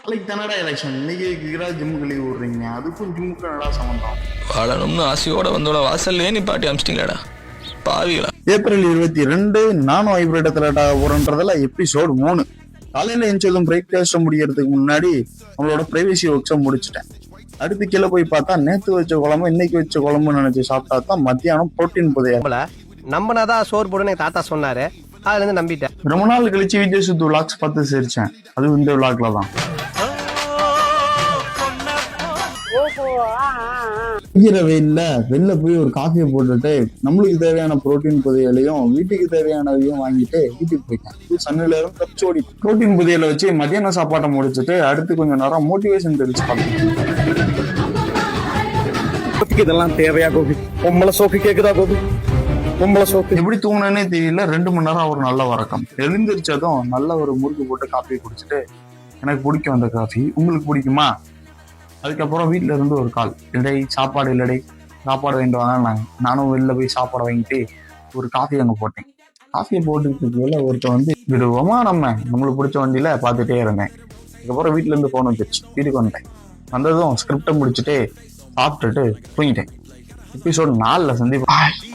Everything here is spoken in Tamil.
நாளைக்கு தானடா எலெக்ஷன், இன்னைக்கு ஜிம்முக்கு லீவ் விடுறீங்க, அதுக்கும் ஜிம்முக்கு என்னடா சம்பந்தம்? வாழணும்னு ஆசையோட வந்தோட வாசல்லே நிப்பாட்டி அமிச்சிட்டீங்களாடா பாவிகளா. ஏப்ரல் 22 நானும் வைப்ரேட்டத்துல போறன்றதுல எபிசோடு 3. காலையில எஞ்சதும் பிரேக்ஃபாஸ்ட் முடியறதுக்கு முன்னாடி நம்மளோட பிரைவசி ஒர்க்ஸை முடிச்சுட்டேன். அடுத்து கீழே போய் பார்த்தா நேத்து வச்ச குழம்பு இன்னைக்கு வச்ச குழம்பு நினைச்சு சாப்பிட்டா தான் மத்தியானம் புரோட்டீன் புதையல். நம்பினாதான் சோறு போடுன்னு தாத்தா சொன்னாரு, அதுல இருந்து நம்பிட்டேன். ரொம்ப நாள் கழிச்சு விஜய் சுத்து விளாக்ஸ் பார்த்து சிரிச்சேன். அது இந்த விளாக்ல தான். வெயில்ல வெளில போய் ஒரு காஃபியை போட்டுட்டு நம்மளுக்கு தேவையான புரோட்டீன் புதையலையும் வீட்டுக்கு தேவையானதையும் வாங்கிட்டு வீட்டுக்கு போயிட்டேன். சன்னில இருந்து தப்பிச்சு ஓடி புரோட்டீன் புதையலை வச்சு மத்தியான சாப்பாட்டை முடிச்சுட்டு அடுத்து கொஞ்சம் நேரம் மோட்டிவேஷன் தெரிஞ்சு பார்த்தேன். இதெல்லாம் தேவையா கோபி? பொம்பளை சோக்கு கேக்குதா கோபி? பொம்பளை சோக்கு எப்படி தூங்கினே தெரியல. 2 மணி நேரம் ஒரு நல்ல வரக்கம். எழுந்திரிச்சதும் நல்ல ஒரு முறுக்கு போட்டு காஃபி குடிச்சிட்டு, எனக்கு பிடிக்கும் அந்த காஃபி, உங்களுக்கு பிடிக்குமா? அதுக்கப்புறம் வீட்டுல இருந்து ஒரு கால், இல்லடை சாப்பாடு இல்லடை சாப்பாடு வாங்கிட்டு வாங்க. நானும் வெளில போய் சாப்பாடு வாங்கிட்டு ஒரு காஃபி அங்கே போட்டேன். காஃபியை போட்டுக்கிறதுக்குள்ள ஒருத்தர் வந்து விடுவோமா நம்மளுக்கு பிடிச்ச வண்டியில பார்த்துட்டே இருந்தேன். அதுக்கப்புறம் வீட்டுல இருந்து போன் வந்துருச்சு. வீட்டுக்கு வந்துட்டேன். வந்ததும் ஸ்கிரிப்டை முடிச்சுட்டு சாப்பிட்டுட்டு தூங்கிட்டேன். எபிசோடு 4ல சந்திப்போம்.